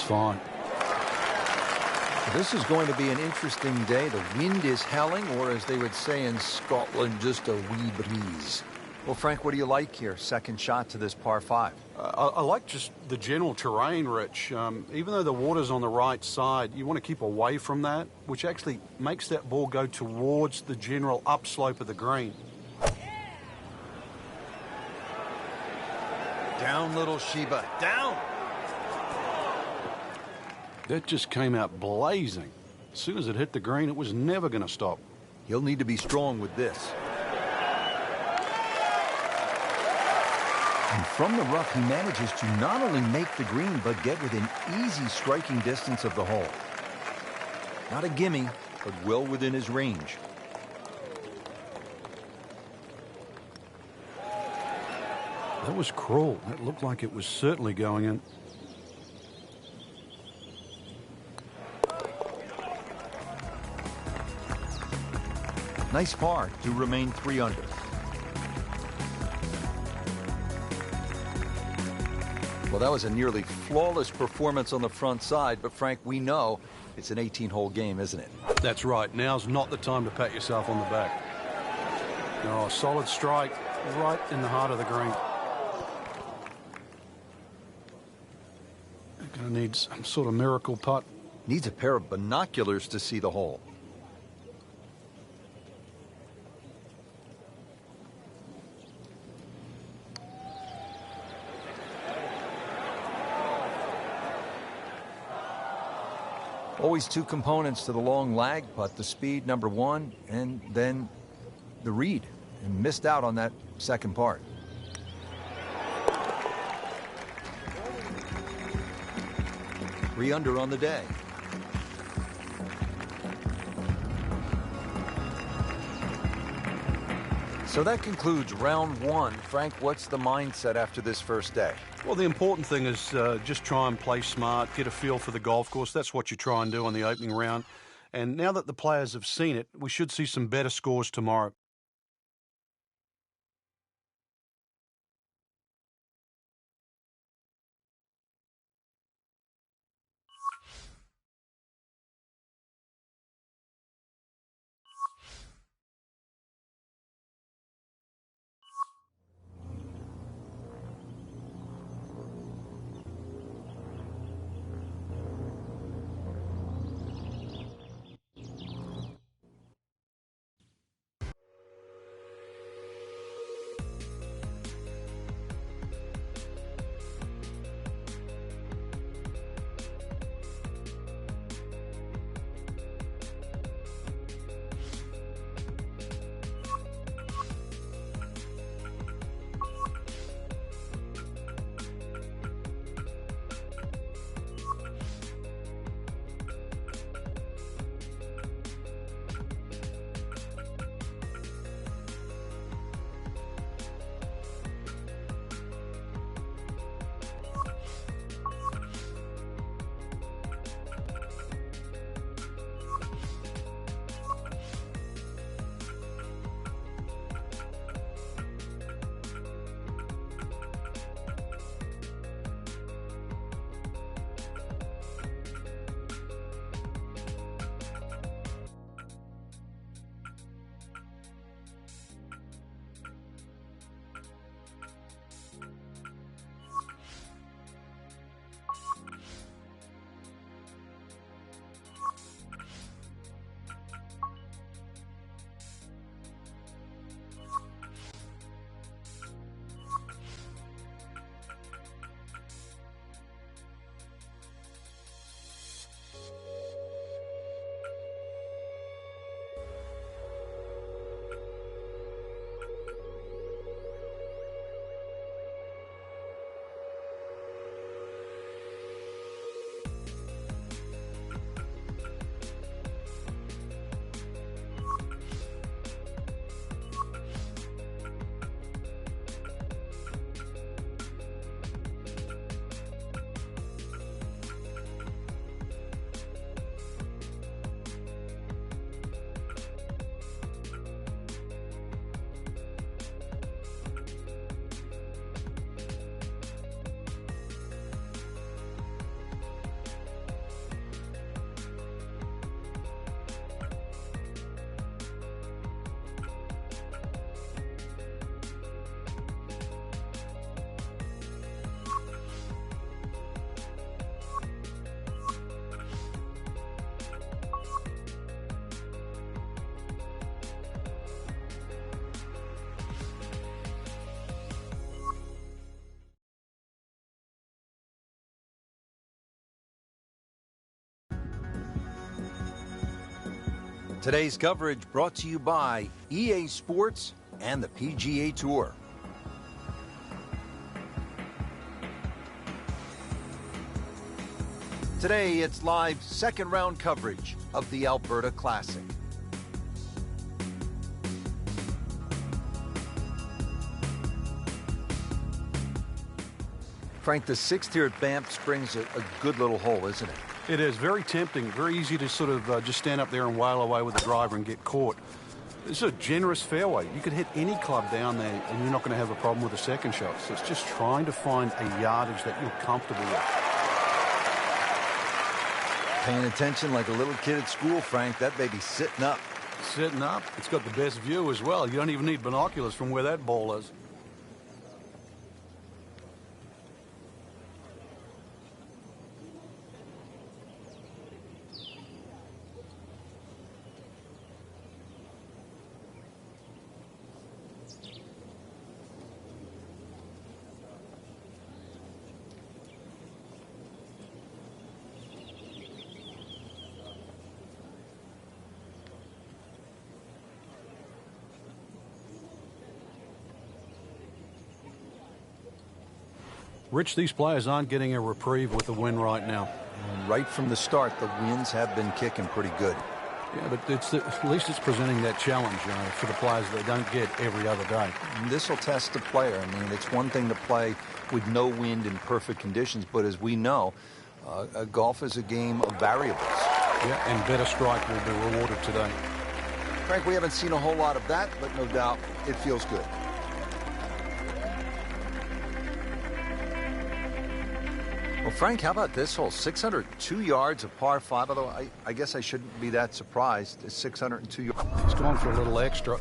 fine. This is going to be an interesting day. The wind is howling, or as they would say in Scotland, just a wee breeze. Well, Frank, what do you like here? Second shot to this par 5. I like just the general terrain, Rich. Even though the water's on the right side, you want to keep away from that, which actually makes that ball go towards the general upslope of the green. Down, little Sheba, down! That just came out blazing. As soon as it hit the green, it was never going to stop. He'll need to be strong with this. And from the rough, he manages to not only make the green, but get within easy striking distance of the hole. Not a gimme, but well within his range. That was cruel. That looked like it was certainly going in. Nice par to remain 3 under. Well, that was a nearly flawless performance on the front side, but Frank, we know it's an 18-hole game, isn't it? That's right. Now's not the time to pat yourself on the back. Oh, solid strike right in the heart of the green. Gonna need some sort of miracle putt. Needs a pair of binoculars to see the hole. Always two components to the long lag putt, the speed, number one, and then the read. And missed out on that second part. Three under on the day. So that concludes round 1. Frank, what's the mindset after this first day? Well, the important thing is just try and play smart, get a feel for the golf course. That's what you try and do on the opening round. And now that the players have seen it, we should see some better scores tomorrow. Today's coverage brought to you by EA Sports and the PGA Tour. Today, it's live second round coverage of the Alberta Classic. Frank, the sixth here at Banff Springs, a good little hole, isn't it? It is very tempting, very easy to sort of just stand up there and wail away with the driver and get caught. It's a generous fairway. You could hit any club down there and you're not going to have a problem with the second shot. So it's just trying to find a yardage that you're comfortable with. Paying attention like a little kid at school, Frank. That baby's sitting up. Sitting up. It's got the best view as well. You don't even need binoculars from where that ball is. Rich, these players aren't getting a reprieve with the win right now. And right from the start, the winds have been kicking pretty good. Yeah, but at least it's presenting that challenge for the players they don't get every other day. This will test the player. I mean, it's one thing to play with no wind in perfect conditions, but as we know, golf is a game of variables. Yeah, and better strike will be rewarded today. Frank, we haven't seen a whole lot of that, but no doubt it feels good. Well, Frank, how about this hole? 602 yards of par 5, although I guess I shouldn't be that surprised. It's 602 yards. He's going for a little extra.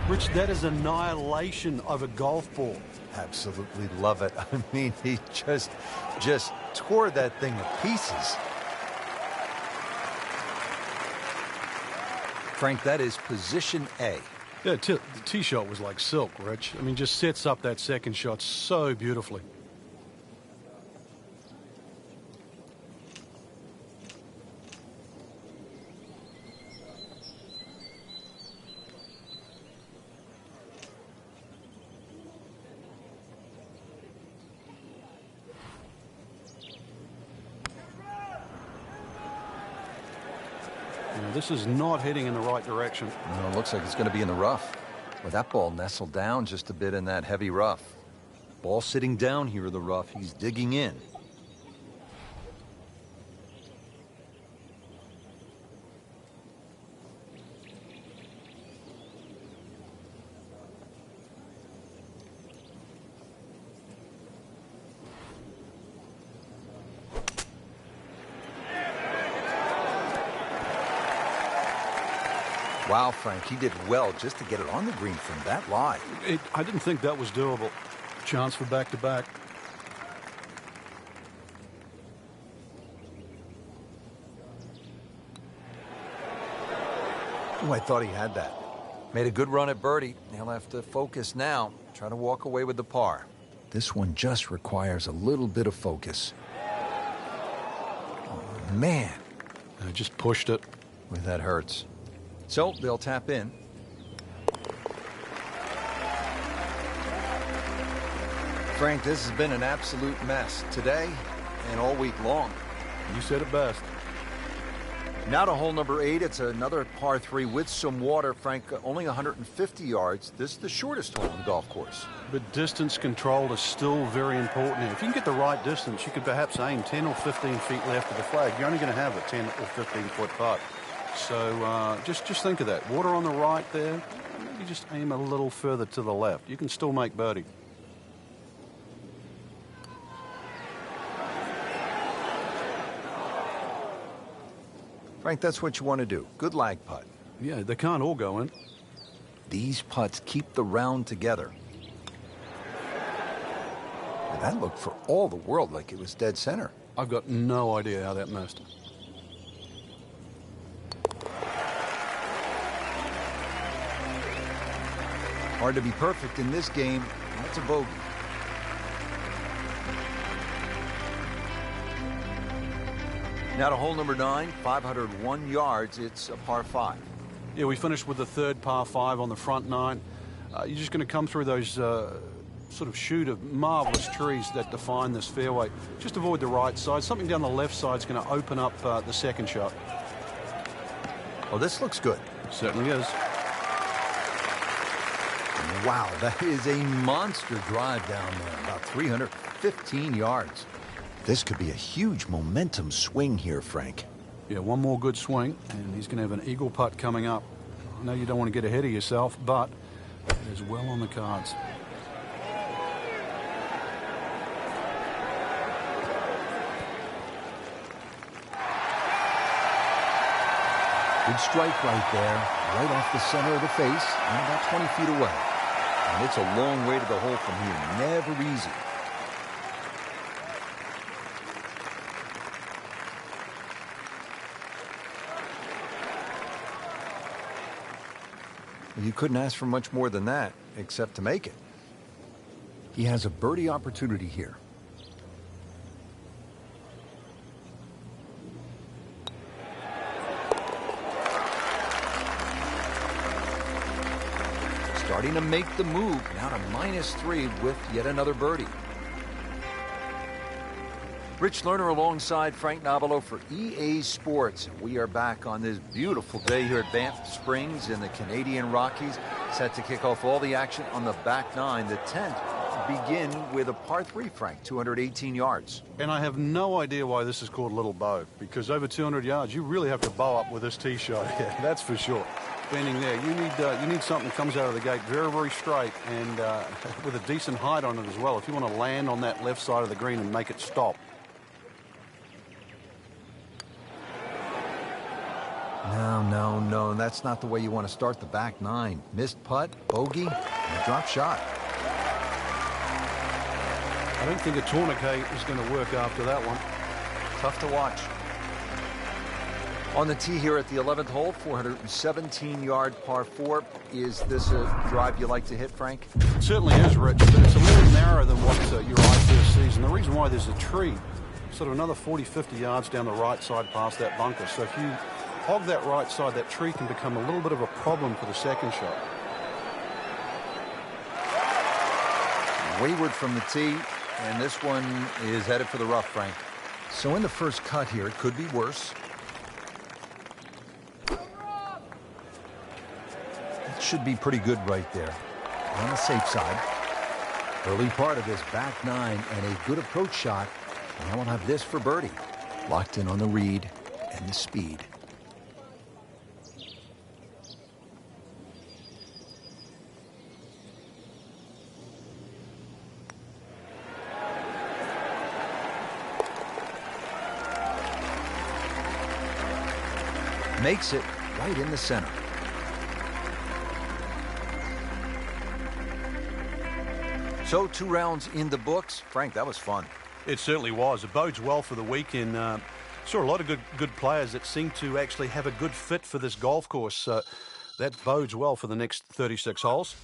Rich, that is annihilation of a golf ball. Absolutely love it. I mean, he just tore that thing to pieces. Frank, that is position A. Yeah, the tee shot was like silk, Rich. I mean, just sets up that second shot so beautifully. This is not heading in the right direction. No, it looks like it's going to be in the rough. With that ball nestled down just a bit in that heavy rough. Ball sitting down here in the rough. He's digging in. Wow, Frank, he did well just to get it on the green from that lie. I didn't think that was doable. Chance for back-to-back. Oh, I thought he had that. Made a good run at birdie. He'll have to focus now. Try to walk away with the par. This one just requires a little bit of focus. Oh, man. I just pushed it. Boy, that hurts. So they'll tap in. Frank, this has been an absolute mess today and all week long. You said it best. Now to hole number 8. It's another par 3 with some water. Frank, only 150 yards. This is the shortest hole on the golf course. But distance control is still very important. If you can get the right distance, you could perhaps aim 10 or 15 feet left of the flag. You're only going to have a 10 or 15-foot putt. So just think of that. Water on the right there. Maybe just aim a little further to the left. You can still make birdie. Frank, that's what you want to do. Good lag putt. Yeah, they can't all go in. These putts keep the round together. Well, that looked for all the world like it was dead center. I've got no idea how that missed. Hard to be perfect in this game. That's a bogey. Now to hole number 9, 501 yards. It's a par 5. Yeah, we finished with the third par 5 on the front 9. You're just going to come through those sort of shoot of marvelous trees that define this fairway. Just avoid the right side. Something down the left side is going to open up the second shot. Oh, this looks good. Certainly is. Wow, that is a monster drive down there, about 315 yards. This could be a huge momentum swing here, Frank. Yeah, one more good swing, and he's going to have an eagle putt coming up. I know you don't want to get ahead of yourself, but it is well on the cards. Good strike right there, right off the center of the face, and about 20 feet away. And it's a long way to the hole from here. Never easy. You couldn't ask for much more than that, except to make it. He has a birdie opportunity here. Starting to make the move, now to -3 with yet another birdie. Rich Lerner alongside Frank Nobilo for EA Sports. We are back on this beautiful day here at Banff Springs in the Canadian Rockies. Set to kick off all the action on the back 9. The 10th begin with a par 3, Frank, 218 yards. And I have no idea why this is called Little Bow, because over 200 yards, you really have to bow up with this tee shot here. That's for sure. Standing there, you need something that comes out of the gate very, very straight and with a decent height on it as well. If you want to land on that left side of the green and make it stop. No, that's not the way you want to start the back 9. Missed putt, bogey, and a drop shot. I don't think a tourniquet is going to work after that one. Tough to watch. On the tee here at the 11th hole, 417-yard par 4. Is this a drive you like to hit, Frank? It certainly is, Rich, but it's a little narrower than what your eye first sees. And the reason why, there's a tree sort of another 40, 50 yards down the right side past that bunker. So if you hog that right side, that tree can become a little bit of a problem for the second shot. Wayward from the tee, and this one is headed for the rough, Frank. So in the first cut here, it could be worse. It should be pretty good right there. On the safe side. Early part of this back 9 and a good approach shot. And I will have this for birdie. Locked in on the read and the speed. Makes it right in the center. So 2 rounds in the books. Frank, that was fun. It certainly was. It bodes well for the weekend. Saw a lot of good players that seem to actually have a good fit for this golf course. That bodes well for the next 36 holes.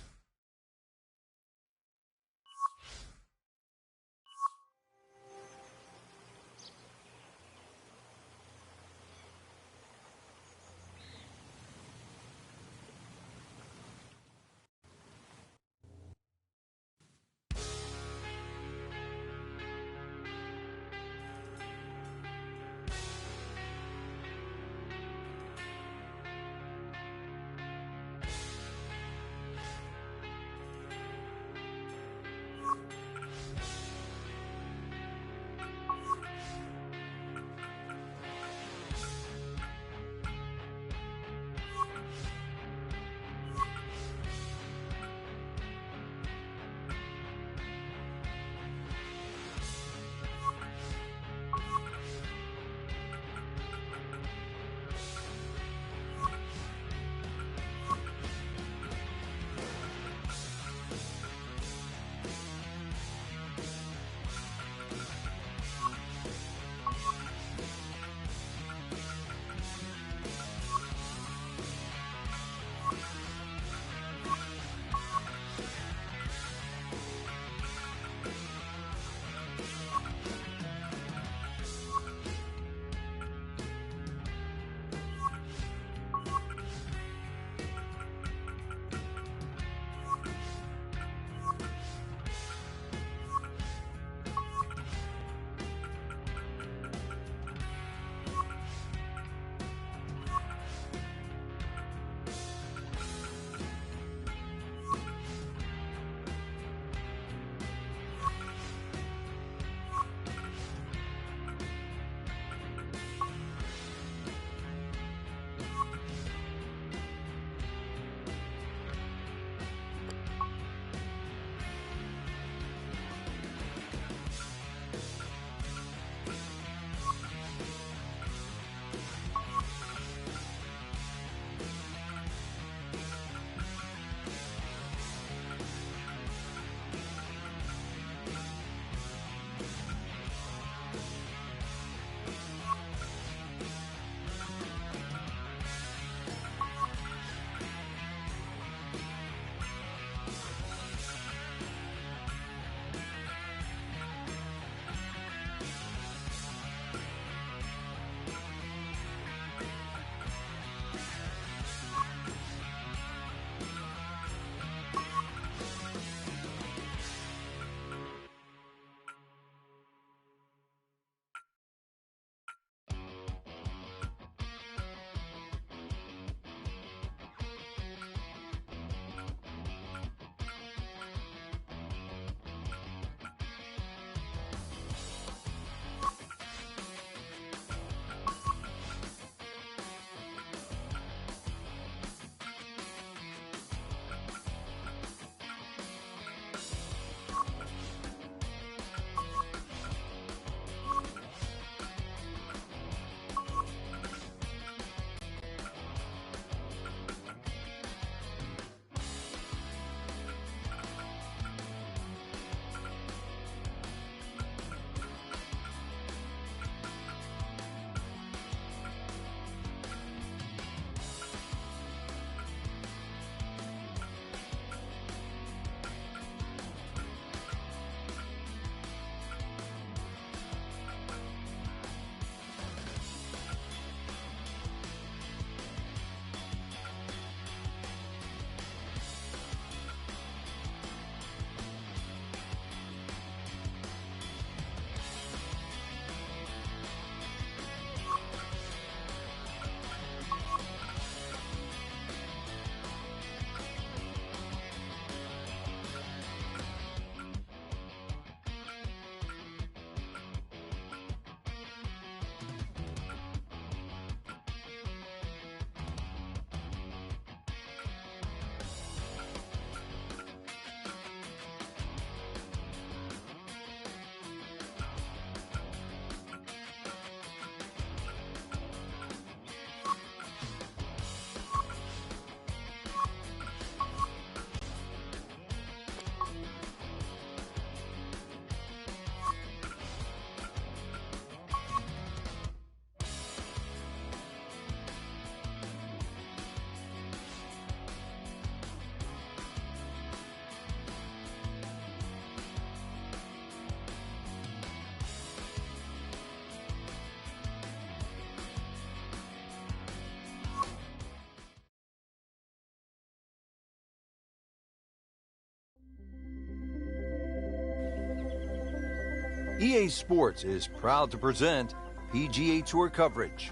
EA Sports is proud to present PGA Tour coverage.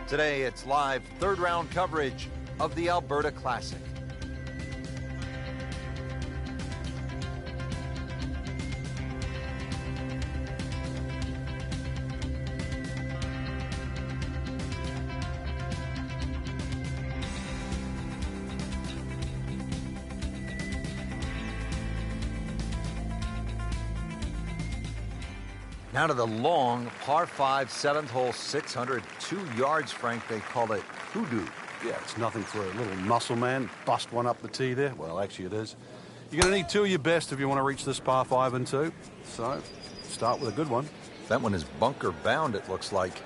Today, it's live third-round coverage of the Alberta Classic. Now to the long par 5 7th hole, 602 yards, Frank. They call it hoodoo. Yeah, it's nothing for a little muscle man. Bust one up the tee there. Well, actually it is. You're going to need two of your best if you want to reach this par 5 and 2. So start with a good one. That one is bunker bound, it looks like.